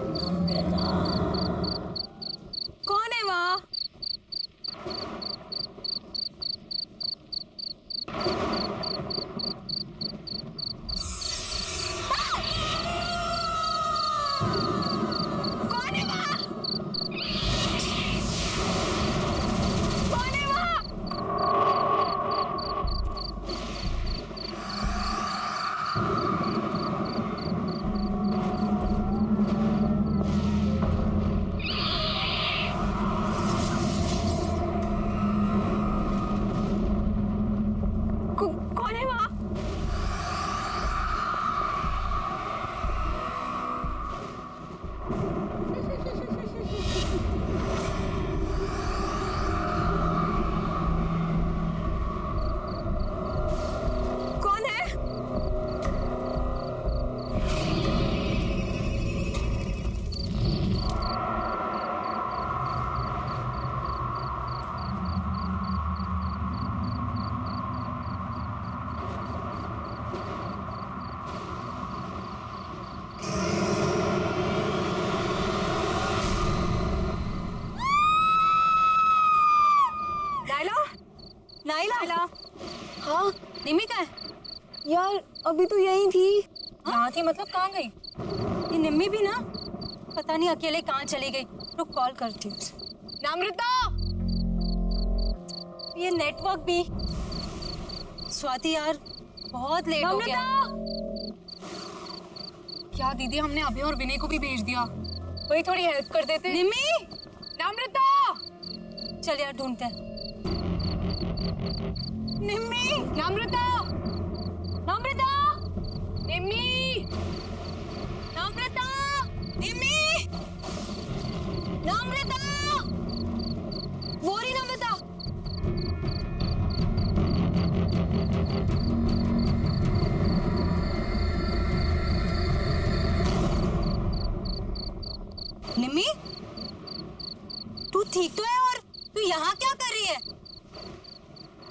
कौन है वहाँ? कौन है वहाँ? कौन है वहाँ? कौन है वहाँ? कौन है? नाइला? नाइला? हाँ निम्मी कहाँ है? यार, अभी तो यही थी। यहाँ थी मतलब कहाँ गई? ये निम्मी भी ना पता नहीं अकेले कहाँ चली गई। रुक कॉल करती हूँ। नम्रता! ये नेटवर्क भी। स्वाति यार बहुत लेट हो गया। क्या दीदी, हमने अभी और विनय को भी भेज दिया। वही थोड़ी हेल्प कर देते। निम्मी! नम्रता! चल यार ढूंढते हैं। निम्मी! नम्रता! नम्रता! निम्मी! नम्रता! निम्मी! नम्रता! वो रही नम्रता! निम्मी, तू ठीक तो है? और तू यहाँ क्या कर रही है?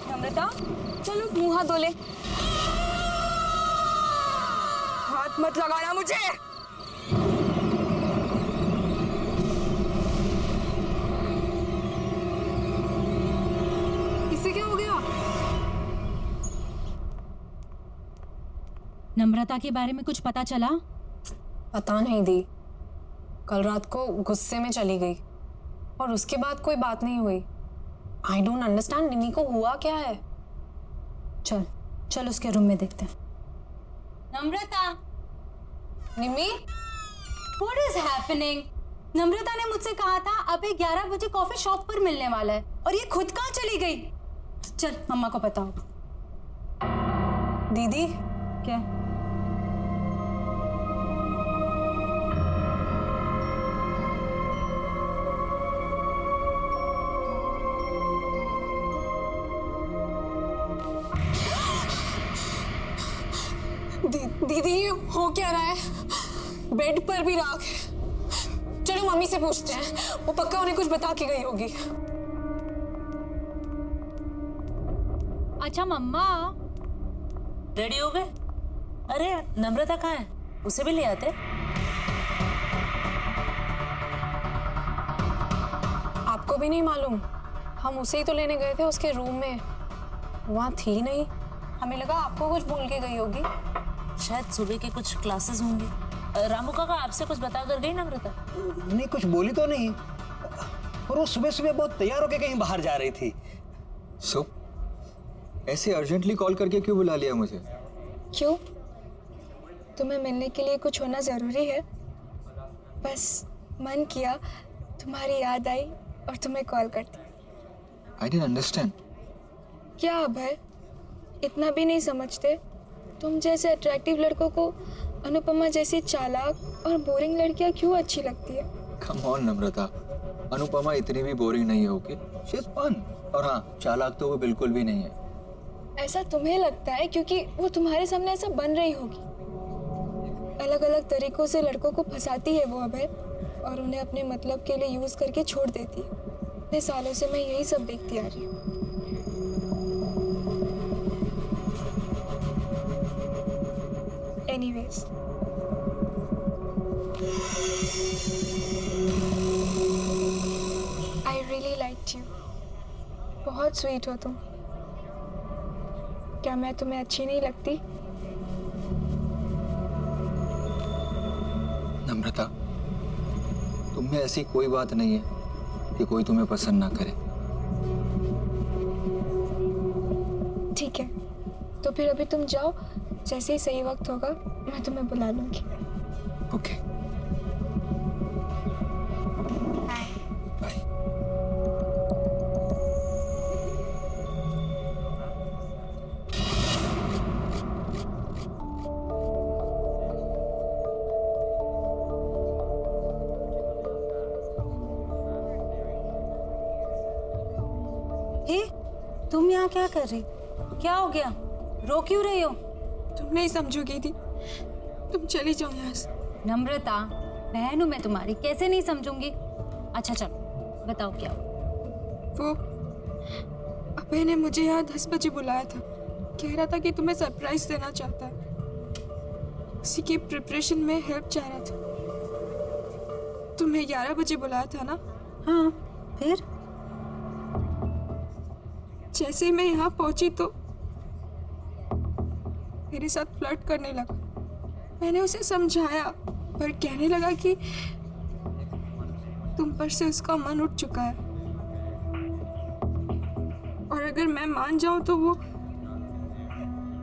नम्रता, चलो मुंह हाथ धो ले। हाथ मत लगाना मुझे। इससे क्या हो गया? नम्रता के बारे में कुछ पता चला? पता नहीं दी, कल रात को गुस्से में चली गई और उसके बाद कोई बात नहीं हुई। आई डोंट अंडरस्टैंड, निम्मी को हुआ क्या है? चल चल उसके रूम में देखते हैं। नम्रता! निम्मी? What is happening? नम्रता ने मुझसे कहा था अभी 11 बजे कॉफी शॉप पर मिलने वाला है और ये खुद कहाँ चली गई? चल मम्मा को पता होगा। दीदी, क्या? दीदी ये हो क्या रहा है? बेड पर भी राख है। चलो मम्मी से पूछते हैं, वो पक्का उन्हें कुछ बता के गई होगी। अच्छा मम्मा, रेडी हो गए? अरे नम्रता कहाँ है? उसे भी ले आते। आपको भी नहीं मालूम? हम उसे ही तो लेने गए थे उसके रूम में, वहाँ थी नहीं। हमें लगा आपको कुछ भूल के गई होगी। शायद सुबह के कुछ क्लासेस होंगे। रामू काका आपसे कुछ बता कर गई नम्रता? नहीं, कुछ बोली तो नहीं, और वो सुबह सुबह बहुत तैयार होके कहीं बाहर जा रही थी। सो ऐसे अर्जेंटली कॉल करके क्यों बुला लिया मुझे? क्यों? तुम्हें मिलने के लिए कुछ होना जरूरी है? बस मन किया, तुम्हारी याद आई और तुम्हें कॉल कर दी। I didn't understand. क्या अभय, इतना भी नहीं समझते? तुम जैसे अट्रैक्टिव लड़कों को अनुपमा जैसी चालाक और बोरिंग लड़कियां क्यों अच्छी लगती है? कम ऑन नम्रता, अनुपमा इतनी भी बोरिंग नहीं होगी। She is fun. और हाँ, चालाक तो वो बिल्कुल भी नहीं है। ऐसा तुम्हें लगता है क्योंकि वो तुम्हारे सामने ऐसा बन रही होगी। अलग अलग तरीकों से लड़कों को फंसाती है वो अभय, और उन्हें अपने मतलब के लिए यूज करके छोड़ देती है। इतने सालों से मैं यही सब देखती आ रही हूँ। Anyways, I really like you. बहुत स्वीट हो तुम। क्या मैं तुम्हें अच्छी नहीं लगती? नम्रता, तुम में ऐसी कोई बात नहीं है कि कोई तुम्हें पसंद ना करे। ठीक है, तो फिर अभी तुम जाओ, जैसे ही सही वक्त होगा मैं तुम्हें बुला लूंगी। Okay, bye. हे, तुम यहाँ क्या कर रही? क्या हो गया? रो क्यों रही हो? तुम नहीं समझोगी दी, तुम चली जाओ यहाँ से। नम्रता, बहन हूं मैं तुम्हारी, कैसे नहीं समझूंगी? अच्छा चलो बताओ क्या हुआ? वो अभय ने मुझे यहाँ 10 बजे बुलाया था। कह रहा था कि तुम्हें सरप्राइज देना चाहता है। उसी की प्रिपरेशन में हेल्प चाह रहा था। तुम्हें 11 बजे बुलाया था ना? हाँ, फिर? जैसे ही मैं यहाँ पहुंची तो मेरे साथ फ्लर्ट करने लगा। मैंने उसे समझाया, पर कहने लगा कि तुम पर से उसका मन उठ चुका है और अगर मैं मान जाऊं तो वो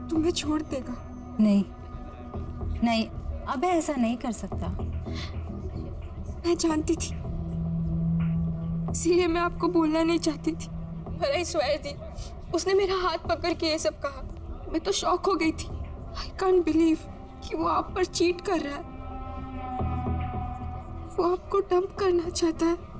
तुम्हें छोड़ देगा। नहीं नहीं, अब ऐसा नहीं कर सकता। मैं जानती थी, इसीलिए मैं आपको बोलना नहीं चाहती थी। पर आई स्वेयर दी, उसने मेरा हाथ पकड़ के ये सब कहा। मैं तो शॉक हो गई थी। आई कांट बिलीव कि वो आप पर चीट कर रहा है। वो आपको डंप करना चाहता है।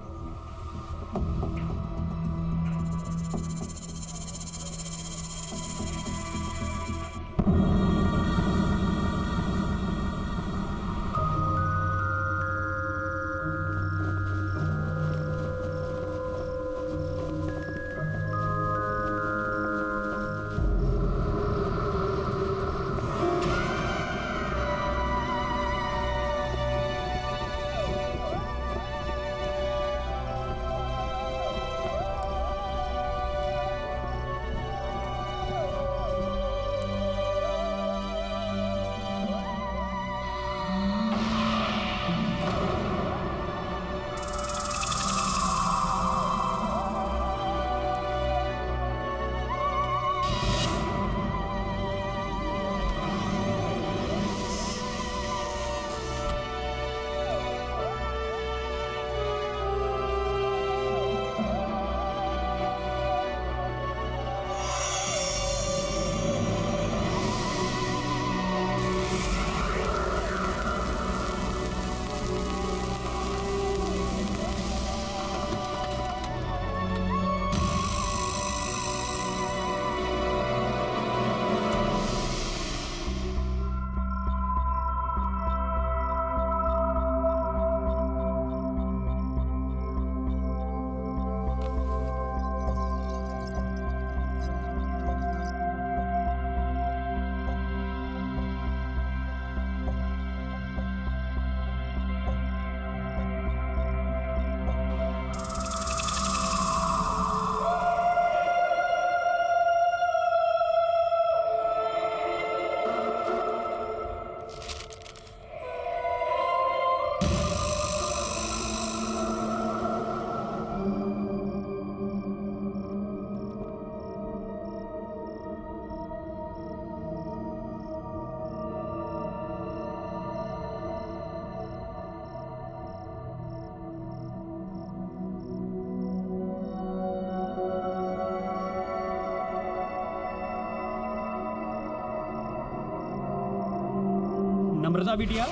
नम्रता बिटिया,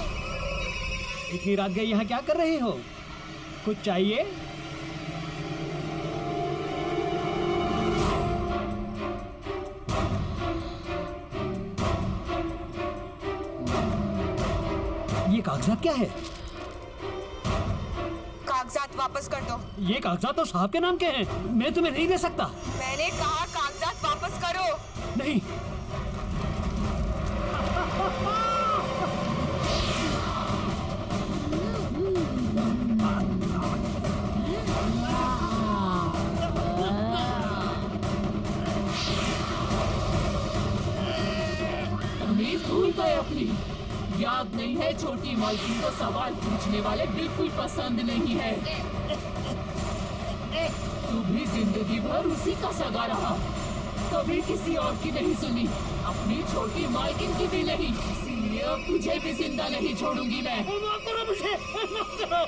इतनी रात गई यहाँ क्या कर रही हो? कुछ चाहिए? ये कागजात क्या है? कागजात वापस कर दो। ये कागजात तो साहब के नाम के हैं, मैं तुम्हें नहीं दे सकता। मैंने कहा कागजात वापस करो। नहीं। याद नहीं है, छोटी मालकिन को सवाल पूछने वाले बिल्कुल पसंद नहीं है। तू भी जिंदगी भर उसी का सगा रहा, कभी किसी और की नहीं सुनी, अपनी छोटी मालकिन की भी नहीं, इसीलिए अब तुझे भी जिंदा नहीं छोड़ूंगी मैं। माफ करो मुझे, माफ करो।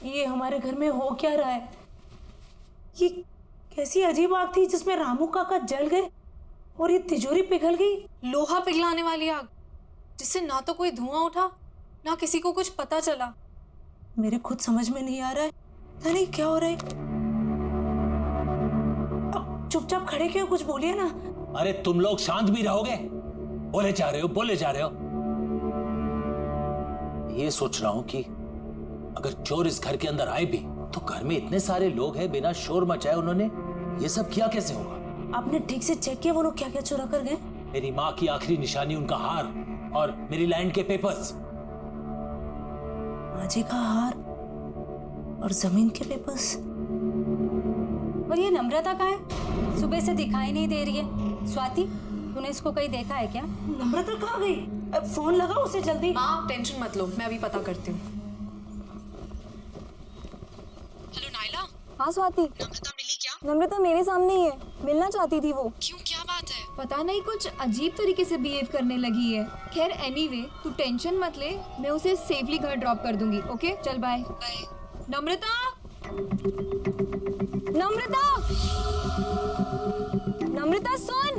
ये हमारे घर में हो क्या रहा है? ये कैसी अजीब आग थी जिसमें रामू काका जल गए और ये तिजोरी पिघल गई। लोहा पिघलाने वाली आग, जिससे ना तो कोई धुआं उठा ना किसी को कुछ पता चला। मेरे खुद समझ में नहीं आ रहा है, पता नहीं क्या हो रहा है। अब चुपचाप खड़े क्यों, कुछ बोलिए ना। अरे तुम लोग शांत भी रहोगे? बोले जा रहे हो, बोले जा रहे हो। ये सोच रहा हूं कि अगर चोर इस घर के अंदर आए भी तो घर में इतने सारे लोग हैं, बिना शोर मचाए उन्होंने ये सब किया कैसे होगा? आपने ठीक से चेक किया वो लोग क्या क्या चुरा कर गए? मेरी माँ की आखिरी निशानी, उनका हार और मेरी लैंड के पेपर्स। माजी का हार और जमीन के पेपर्स। और ये नम्रता कहाँ है? सुबह से दिखाई नहीं दे रही है। स्वाति, तूने इसको कहीं देखा है क्या? नम्रता कहाँ गई? अब फोन लगाओ उसे जल्दी। माँ टेंशन मत लो, मैं अभी पता करती हूँ। हेलो नायला। हाँ स्वाति, नम्रता मिली क्या? नम्रता मेरे सामने ही है, मिलना चाहती थी वो। क्यों, क्या बात है? पता नहीं, कुछ अजीब तरीके से बिहेव करने लगी है। खैर एनीवे, तू टेंशन मत ले, मैं उसे सेफली घर ड्रॉप कर दूंगी। ओके चल बाय। बाय। नम्रता, नम्रता, नम्रता सुन।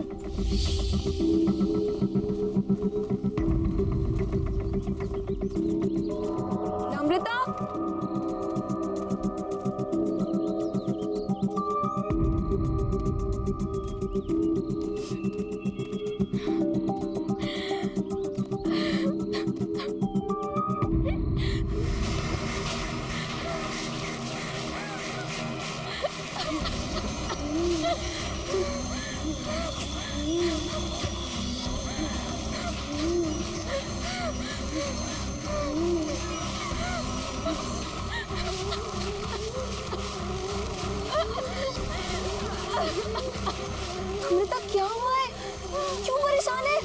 नम्रता, नम्रता क्या हुआ है? क्यों परेशान है?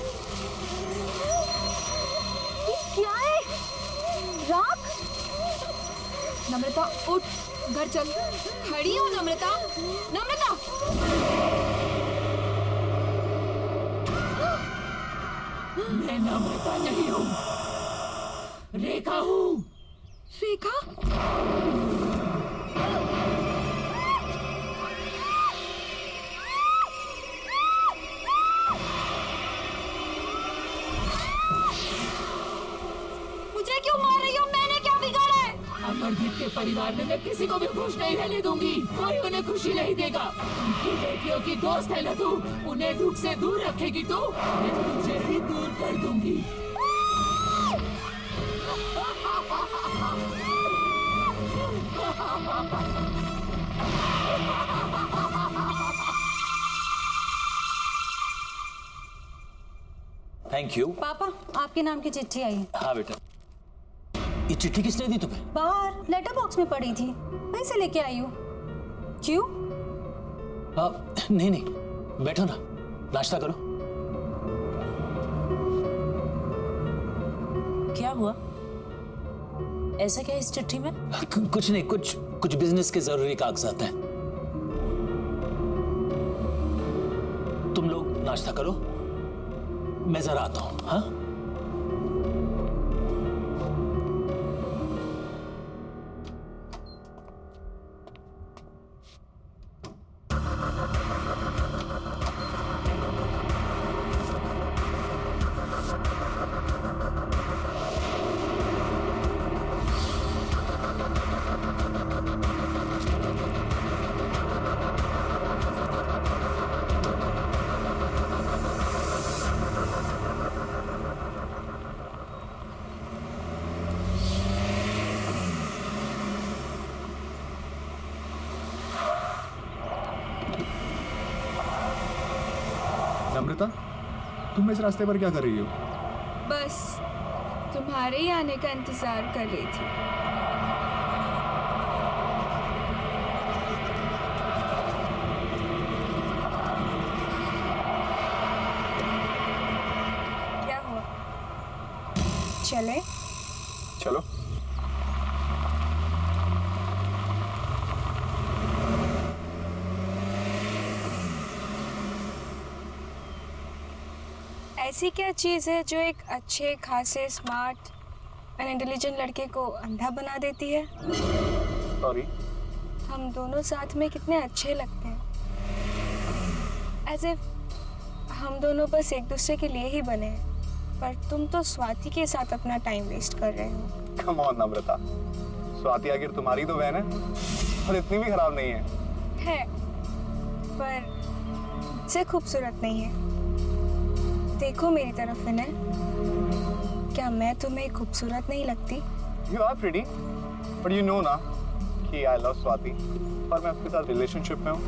ये क्या है? राख? नम्रता उठ, घर चल। खड़ी हो नम्रता, नम्रता। मैं नम्रता नहीं हूँ, रेखा हूँ। रेखा? मुझे क्यों मार रही हो? मैंने क्या बिगाड़ा है? अमरदीप के परिवार में मैं किसी को भी खुश नहीं रहने दूंगी, कोई उन्हें खुशी नहीं देगा। उनकी बेटियों की दोस्त है ना तू, उन्हें दुख से दूर रखेगी तू, मैं तुझे भी दूर कर दूंगी। Thank you. पापा, आपके नाम की चिट्ठी आई है। हाँ बेटा। ये चिट्ठी किसने दी तुम्हें? बाहर लेटर बॉक्स में पड़ी थी, वहीं से लेके आई हूँ। क्यों? नहीं नहीं, बैठो ना, नाश्ता करो। क्या हुआ? ऐसा क्या इस चिट्ठी में? कुछ नहीं, कुछ बिजनेस के जरूरी कागजात हैं। तुम लोग नाश्ता करो, मैं जरा आता हूं। हाँ, नम्रता, तुम इस रास्ते पर क्या कर रही हो? बस तुम्हारे ही आने का इंतजार कर रही थी। क्या हुआ? चले? चलो। ऐसी क्या चीज़ है जो एक अच्छे खासे स्मार्ट एंड इंटेलिजेंट लड़के को अंधा बना देती है? सॉरी। हम दोनों साथ में कितने अच्छे लगते हैं, एज इफ हम दोनों बस एक दूसरे के लिए ही बने हैं, पर तुम तो स्वाति के साथ अपना टाइम वेस्ट कर रहे हो। कम ऑन नम्रता, स्वाति आखिर तुम्हारी तो बहन है और इतनी भी खराब नहीं है। पर मुझसे खूबसूरत नहीं है। देखो मेरी तरफ विनय, क्या मैं तुम्हें खूबसूरत नहीं लगती? You are pretty, but you know ना कि आई लव स्वाति और मैं उसके साथ रिलेशनशिप में हूँ।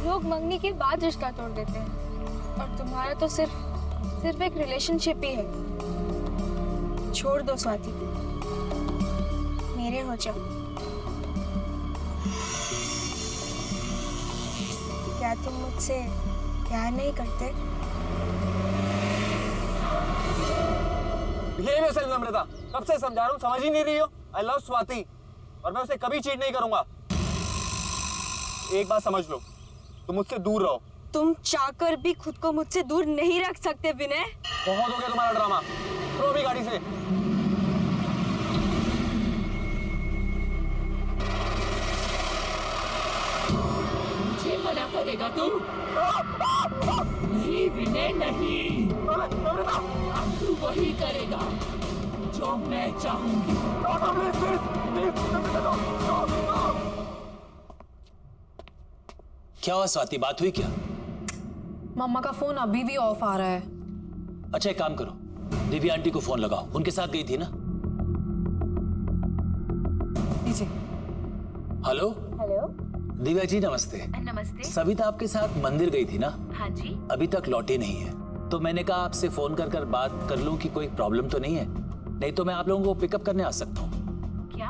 लोग मंगनी के बाद रिश्ता तोड़ देते हैं और तुम्हारा तो सिर्फ एक रिलेशनशिप ही है। छोड़ दो स्वाति, मेरे हो जाओ। क्या तुम मुझसे प्यार नहीं करते? बिहेव योरसेल्फ नम्रता, कब से समझा रहा हूँ, समझ ही नहीं रही हो। आई लव स्वाति और मैं उसे कभी चीट नहीं करूंगा। एक बात समझ लो, तुम मुझसे दूर रहो। तुम चाहकर भी खुद को मुझसे दूर नहीं रख सकते विनय। बहुत हो गया तुम्हारा ड्रामा, उतरो भी गाड़ी से। मुझे मना करेगा तुम? नहीं विनय नहीं, अब तू वही करेगा जो मैं चाहूंगी। क्या हुआ स्वाति, बात हुई क्या? मम्मा का फोन अभी भी ऑफ आ रहा है। अच्छा एक काम करो, दिव्या आंटी को फोन लगाओ, उनके साथ गई थी ना? लीजिए। हेलो हेलो, दिव्या जी, नमस्ते। नमस्ते। सविता आपके साथ मंदिर गई थी ना? हाँ जी। अभी तक लौटी नहीं है, तो मैंने कहा आपसे फोन कर बात कर लूं कि कोई प्रॉब्लम तो नहीं है, नहीं तो मैं आप लोगों को पिकअप करने आ सकता हूँ। क्या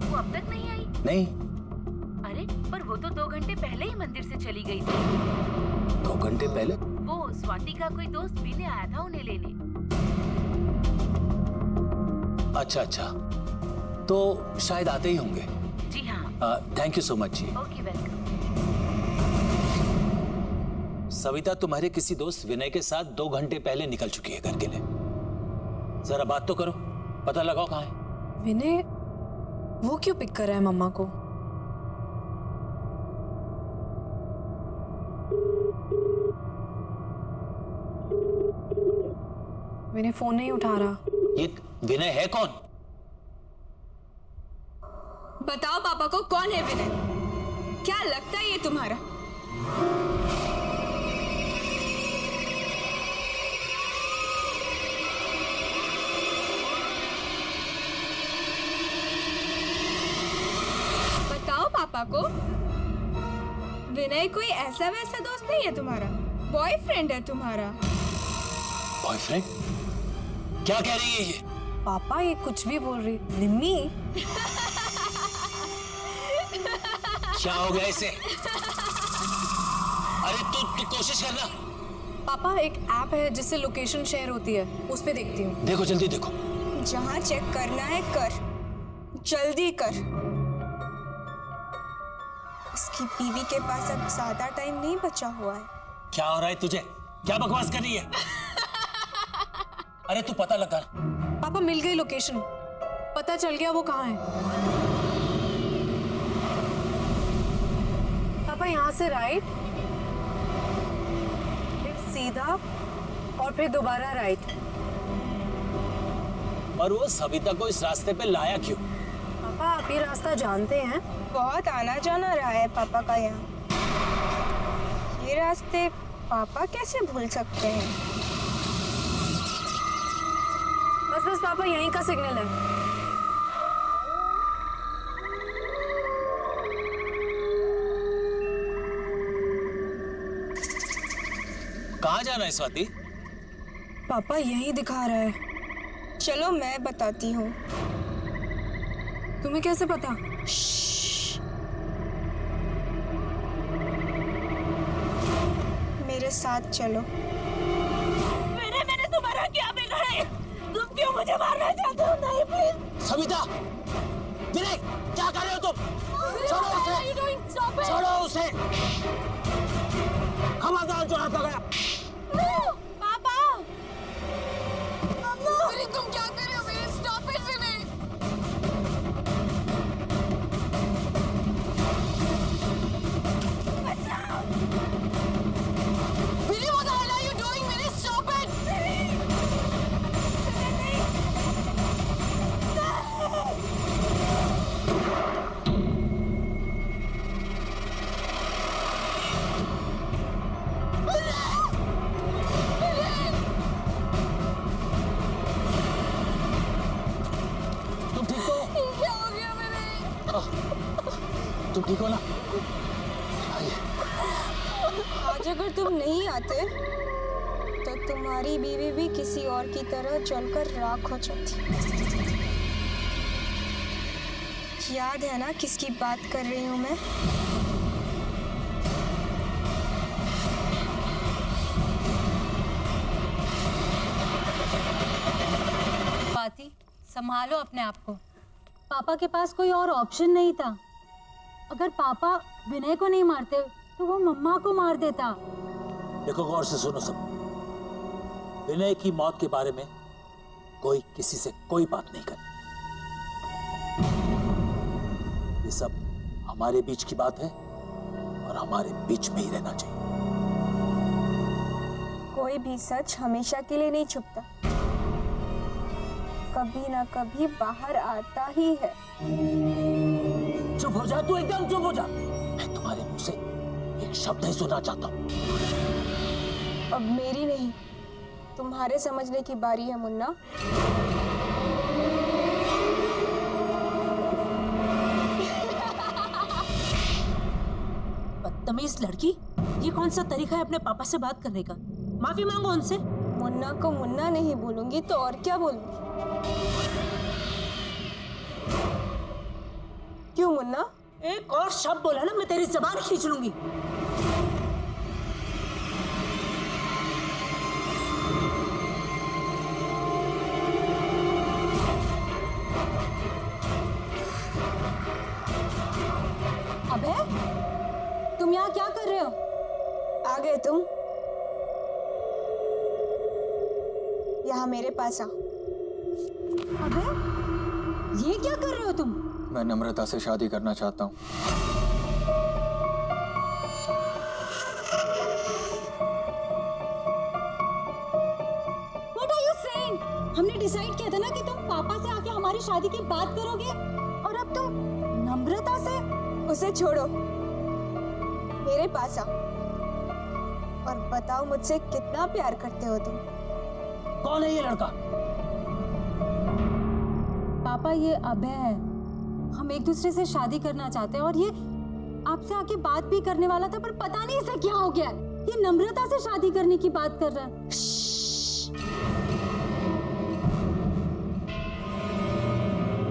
वो अब तक नहीं आई? नहीं। अरे पर वो तो 2 घंटे पहले ही मंदिर से चली गई थी। 2 घंटे पहले? वो स्वाति का कोई दोस्त विनय आया था उन्हें लेने। अच्छा अच्छा, तो शायद आते ही होंगे। जी हाँ। थैंक यू सो मच जी। Okay, welcome. सविता तुम्हारे किसी दोस्त विनय के साथ 2 घंटे पहले निकल चुकी है घर के लिए। जरा बात तो करो, पता लगाओ कहाँ है। विनय वो क्यों पिक कर रहा है मम्मा को? विनय फोन नहीं उठा रहा। ये विनय है कौन? बताओ पापा को, कौन है विनय? क्या लगता है ये तुम्हारा? बताओ पापा को, विनय कोई ऐसा वैसा दोस्त नहीं है तुम्हारा, बॉयफ्रेंड है तुम्हारा। बॉयफ्रेंड? क्या कह रही है ये? पापा ये कुछ भी बोल रही। निम्मी क्या हो गया इसे? अरे तू कोशिश करना। पापा एक ऐप है जिससे लोकेशन शेयर होती है, उस पे देखती हूँ। देखो जल्दी देखो। जहाँ चेक करना है कर, जल्दी कर। इसकी बीवी के पास अब ज्यादा टाइम नहीं बचा हुआ है। क्या हो रहा है तुझे? क्या बकवास कर रही है? अरे तू पता लगा। पापा मिल गई लोकेशन, पता चल गया वो कहाँ है। पापा यहाँ से राइट, फिर सीधा और फिर दोबारा राइट। और वो सविता को इस रास्ते पे लाया क्यों? पापा आप ये रास्ता जानते हैं? बहुत आना जाना रहा है पापा का यहाँ। ये रास्ते पापा कैसे भूल सकते हैं? बस बस पापा यहीं का सिग्नल है। कहाँ जाना है स्वाति? पापा यहीं दिखा रहा है। चलो मैं बताती हूँ। तुम्हें कैसे पता? मेरे साथ चलो। मैंने तुम्हारा क्या बिगाड़ा? तुम क्यों मुझे मारना चाहते हो? नहीं प्लीज। सविता, विनय, क्या कर रहे हो तुम? छोड़ो उसे, छोड़ो उसे। खबरदार जो हाथ लगाया। पापा तुम क्या कर रहे हो? Stop it Vinay. Vinny, what the hell are you doing? Vinny, stop it! तुम ठीक हो? क्या हो गया मेरे? तुम ठीक हो ना? आइए। आज अगर तुम नहीं आते तो तुम्हारी बीवी भी किसी और की तरह जलकर राख हो जाती। याद है ना किसकी बात कर रही हूँ मैं? स्वाति, संभालो अपने आप को। पापा के पास कोई और ऑप्शन नहीं था। अगर पापा विनय को नहीं मारते तो वो मम्मा को मार देता। देखो गौर से सुनो सब। विनय की मौत के बारे में कोई किसी से कोई बात नहीं करे। ये सब हमारे बीच की बात है और हमारे बीच में ही रहना चाहिए। कोई भी सच हमेशा के लिए नहीं छुपता, कभी ना कभी बाहर आता ही है। चुप हो जा, तू एकदम चुप हो जा। मैं तुम्हारे मुंह से एक शब्द ही सुनना चाहता हूँ। अब मेरी नहीं, तुम्हारे समझने की बारी है मुन्ना। बदतमीज लड़की, ये कौन सा तरीका है अपने पापा से बात करने का? माफी मांगो उनसे। मुन्ना को मुन्ना नहीं बोलूंगी तो और क्या बोलूंगी? क्यों मुन्ना? एक और शब्द बोला ना मैं तेरी जबान खींच लूंगी। अबे, तुम यहाँ क्या कर रहे हो? आ गए तुम? यहाँ मेरे पास आ। अबे, ये क्या कर रहे हो तुम? मैं नम्रता से शादी करना चाहता हूँ। What are you saying? हमने डिसाइड किया था ना कि तुम पापा से आके हमारी शादी की बात करोगे, और अब तुम नम्रता से? उसे छोड़ो, मेरे पास आ और बताओ मुझसे कितना प्यार करते हो तुम। कौन है ये लड़का? पापा, ये अभय है। हम एक दूसरे से शादी करना चाहते हैं और ये आपसे आके बात भी करने वाला था, पर पता नहीं इसे क्या हो गया। ये नम्रता से शादी करने की बात कर रहा है।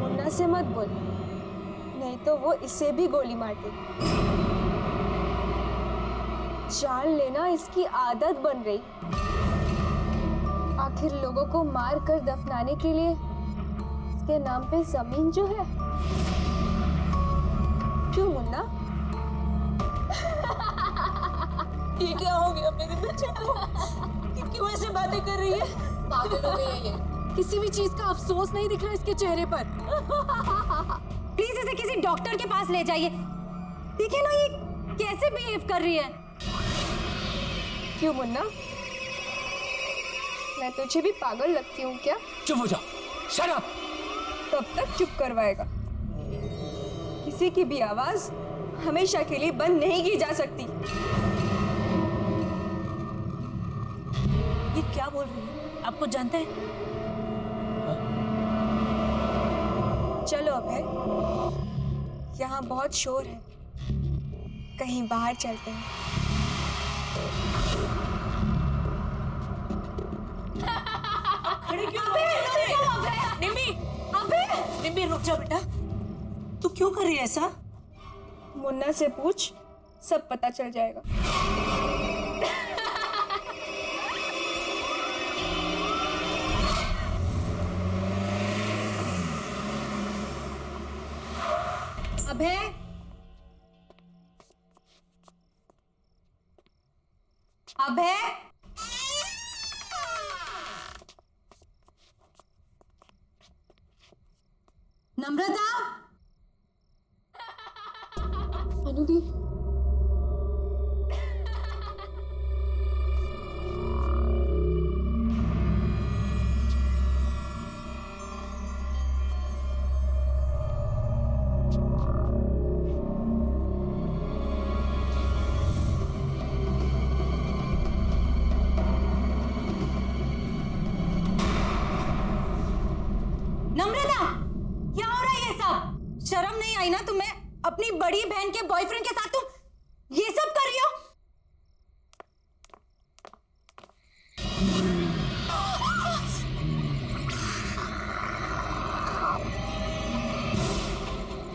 मुन्ना से मत बोल, नहीं तो वो इसे भी गोली मार दे। जान लेना इसकी आदत बन रही। आखिर लोगों को मार कर दफनाने के लिए इसके नाम पे जमीन जो है। क्यों मुन्ना? ये क्या हो गया मेरे बच्चे को? ये क्यों ऐसे बातें कर रही है? पागल हो गई है ये। किसी भी चीज का अफसोस नहीं दिख रहा इसके चेहरे पर। प्लीज इसे किसी डॉक्टर के पास ले जाइए। देखिए ना ये कैसे बिहेव कर रही है। क्यों मुन्ना, मैं तुझे भी पागल लगती हूँ क्या? चुप हो जाओ, शट अप। तब तक चुप करवाएगा। किसी की भी आवाज हमेशा के लिए बंद नहीं की जा सकती। ये क्या बोल रही है? आपको जानते हैं? चलो अभय, यहाँ बहुत शोर है, कहीं बाहर चलते हैं। खड़े क्यों हो गए? निम्मी, निम्मी रुक जा बेटा। तू क्यों कर रही है ऐसा? मुन्ना से पूछ, सब पता चल जाएगा। अभय, अभय, नम्रता, अनुदी, नम्रता, क्या हो रहा है ये सब? शर्म नहीं आई ना तुम्हें? अपनी बड़ी बहन के बॉयफ्रेंड के साथ तुम ये सब कर रही हो?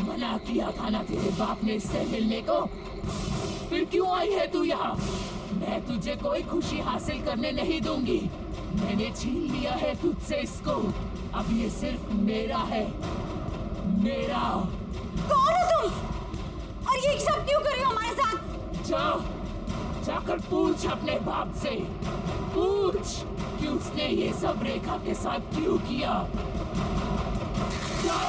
मना किया था ना तेरे बाप ने इससे मिलने को, फिर क्यों आई है तू यहाँ? मैं तुझे कोई खुशी हासिल करने नहीं दूंगी। मैंने छीन लिया है तुझसे इसको, अब ये सिर्फ मेरा है, मेरा। कौन हो तुम? और ये सब क्यों कर रही हो हमारे साथ? जाकर पूछ अपने बाप से, पूछ कि उसने ये सब रेखा के साथ क्यों किया। जा।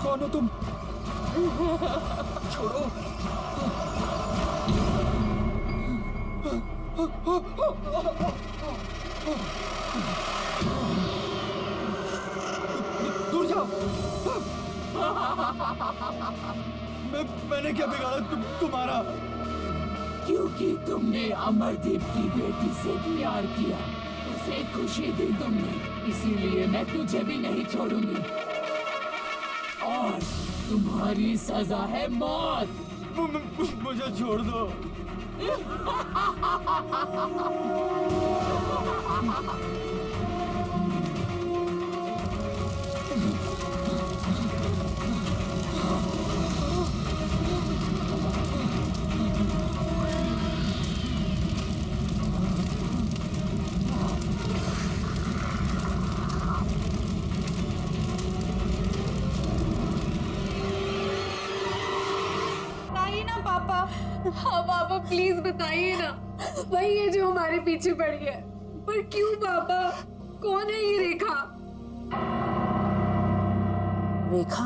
कौन हो तुम? छोड़ो। दूर जाओ। मैंने क्या बिगाड़ा तुम्हारा? क्योंकि तुमने अमरदीप की बेटी से प्यार किया, उसे खुशी दी तुमने, इसीलिए मैं तुझे भी नहीं छोड़ूंगी। और तुम्हारी सजा है मौत। मुझे छोड़ दो। हाँ पापा, प्लीज बताइए ना, वही है जो हमारे पीछे पड़ी है। पर क्यों पापा? कौन है ये रेखा? रेखा?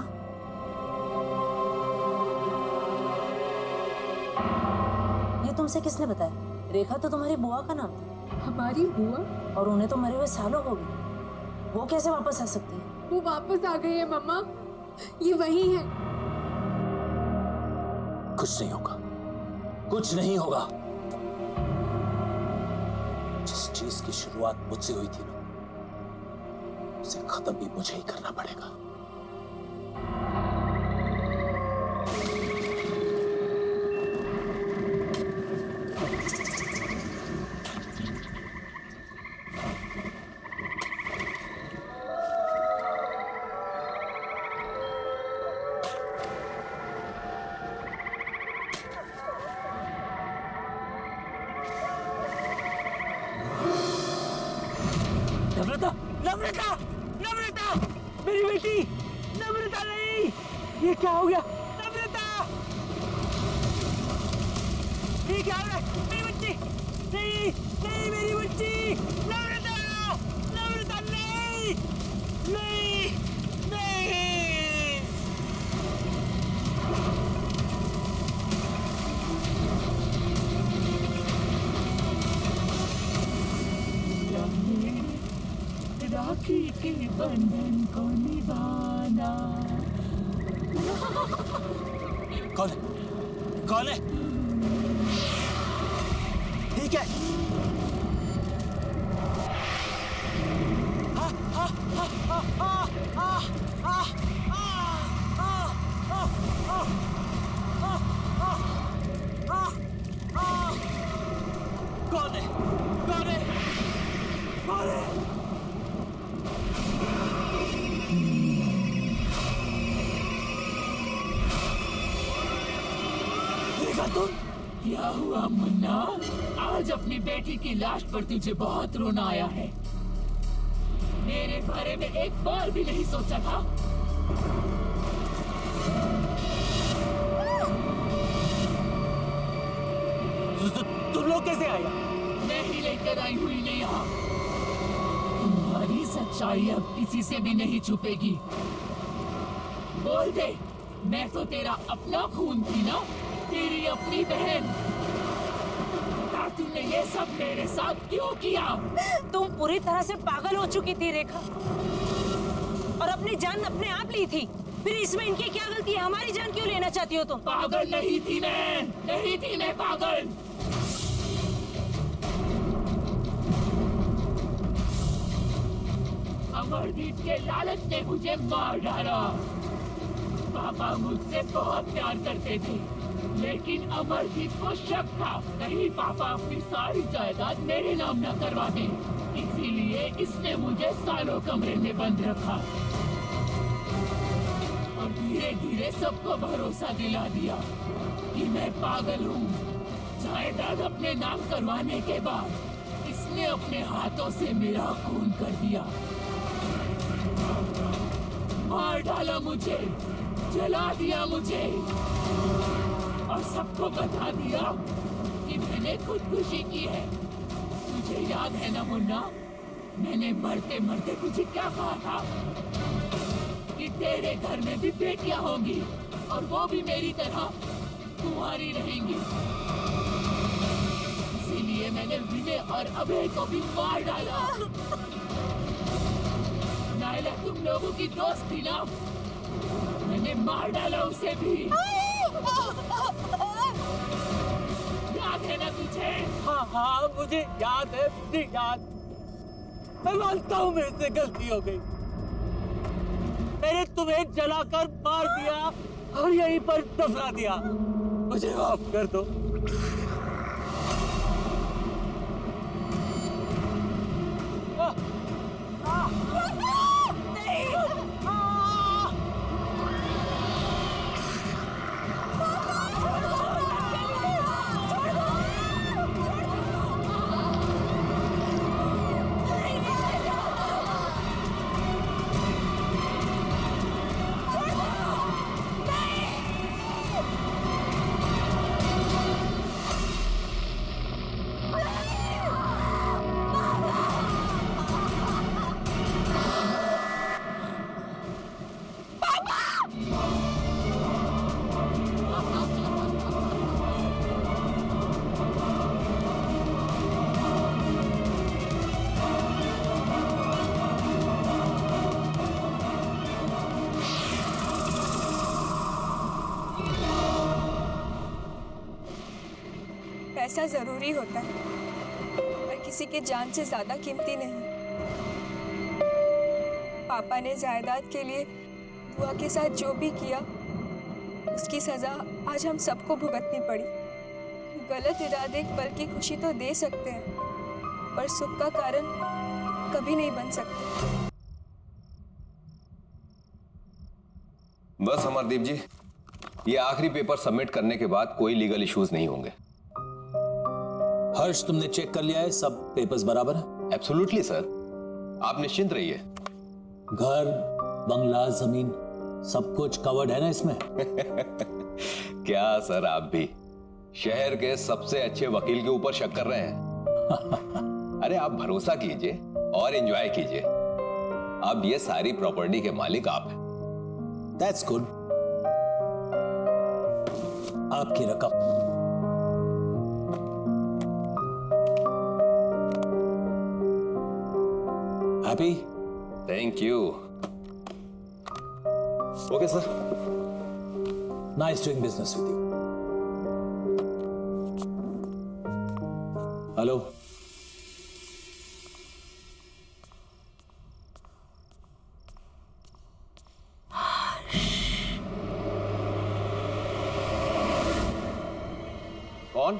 ये तुमसे किसने बताया? रेखा तो तुम्हारी बुआ का नाम था। हमारी बुआ? और उन्हें तो मरे हुए सालों हो गए, वो कैसे वापस आ सकती है? वो वापस आ गई है मम्मा, ये वही है। कुछ नहीं होगा, कुछ नहीं होगा। जिस चीज की शुरुआत मुझसे हुई थी ना, उसे खत्म भी मुझे ही करना पड़ेगा। नम्रता, नम्रता, नम्रता, मेरी बेटी, नम्रता नहीं, ये क्या हो गया? नम्रता, ये क्या हो रहा है? मेरी बच्ची, नहीं, नहीं मेरी बच्ची, नम्रता, नम्रता नहीं, नहीं, नहीं। राखी के बंधन को निभाना। कौन है? कौन है? ठीक है। कौन है? कौन है? कौन है? क्या हुआ मुन्ना? आज अपनी बेटी की लाश पर तुझे बहुत रोना आया है। मेरे बारे में एक बार भी नहीं सोचा था। तुम लोग कैसे आए? मैं ही लेकर आई हुई नहीं यहाँ। तुम्हारी सच्चाई अब किसी से भी नहीं छुपेगी। बोल दे, मैं तो तेरा अपना खून थी ना, तेरी अपनी बहन। बता, तूने ये सब मेरे साथ क्यों किया? तुम पूरी तरह से पागल हो चुकी थी रेखा, और अपनी जान अपने आप ली थी। फिर इसमें इनकी क्या गलती है? हमारी जान क्यों लेना चाहती हो तुम? पागल नहीं थी मैं, नहीं थी मैं पागल। अमरदीप के लालच ने मुझे मार डाला। पापा मुझसे बहुत प्यार करते थे, लेकिन अमरदीप को शक था कहीं पापा अपनी सारी जायदाद मेरे नाम न करवा दें। इसीलिए इसने मुझे सालों कमरे में बंद रखा और धीरे धीरे सबको भरोसा दिला दिया कि मैं पागल हूँ। जायदाद अपने नाम करवाने के बाद इसने अपने हाथों से मेरा खून कर दिया, मार डाला मुझे, जला दिया मुझे, और सबको बता दिया कि मैंने खुदकुशी की है। तुझे याद है ना मुन्ना, मैंने मरते मरते तुझे क्या कहा था? कि तेरे घर में भी बेटियां होंगी और वो भी मेरी तरह कुंवारी रहेंगी। इसीलिए मैंने विनय और अभय को भी मार डाला। नायला तुम लोगों की दोस्त थी ना, मैंने मार डाला उसे भी। याद है ना तुझे? हाँ हाँ मुझे याद है, मुझे याद। मैं मानता हूँ मेरे से गलती हो गई। मैंने तुम्हें जलाकर मार दिया और यहीं पर दफना दिया। मुझे माफ कर दो। पैसा जरूरी होता है, पर किसी की जान से ज्यादा कीमती नहीं। पापा ने जायदाद के लिए बुआ के साथ जो भी किया, उसकी सजा आज हम सबको भुगतनी पड़ी। गलत इरादे एक पल की खुशी तो दे सकते हैं, पर सुख का कारण कभी नहीं बन सकते। बस अमरदीप जी, ये आखिरी पेपर सबमिट करने के बाद कोई लीगल इश्यूज नहीं होंगे। हर्ष, तुमने चेक कर लिया है? सब पेपर्स बराबर है? Absolutely sir. आप निश्चिंत रहिए। घर, बंगला, जमीन सब कुछ कवर्ड है ना इसमें? क्या सर, आप भी शहर के सबसे अच्छे वकील के ऊपर शक कर रहे हैं? अरे आप भरोसा कीजिए और एंजॉय कीजिए। अब ये सारी प्रॉपर्टी के मालिक आप हैं। That's good. आपकी रकम। Happy? Thank you. Okay sir. Nice doing business with you. Hello, कौन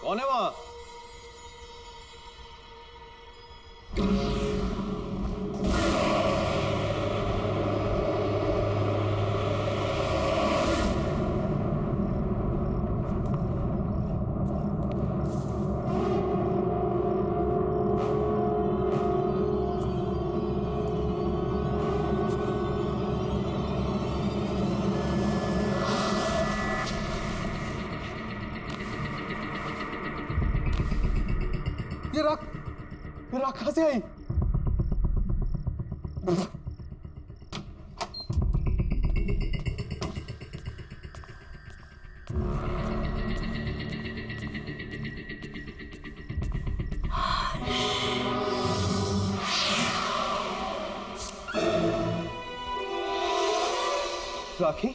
कौन है वहां? ये राख कहां से आई? राखी?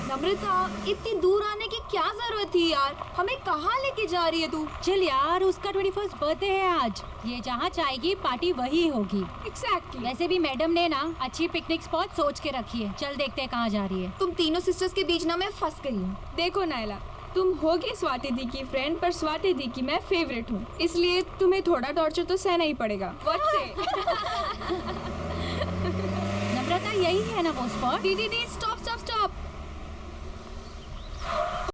नम्रता, इतनी दूर आने की क्या जरूरत थी यार? हमें कहाँ लेके जा रही है तू? चल यार, उसका 21st बर्थडे है आज। ये जहाँ चाहेगी पार्टी वही होगी। एग्जैक्टली। वैसे भी मैडम ने ना अच्छी पिकनिक स्पॉट सोच के रखी है। चल देखते हैं कहाँ जा रही है। तुम तीनों सिस्टर्स के बीच ना मैं फंस गई हूँ। देखो नायला, तुम होगे स्वाति दी की फ्रेंड, पर स्वाति दी की मैं फेवरेट हूँ, इसलिए तुम्हें थोड़ा टॉर्चर तो सहना ही पड़ेगा। नम्रता, यही है ना वो स्पॉट? दीदी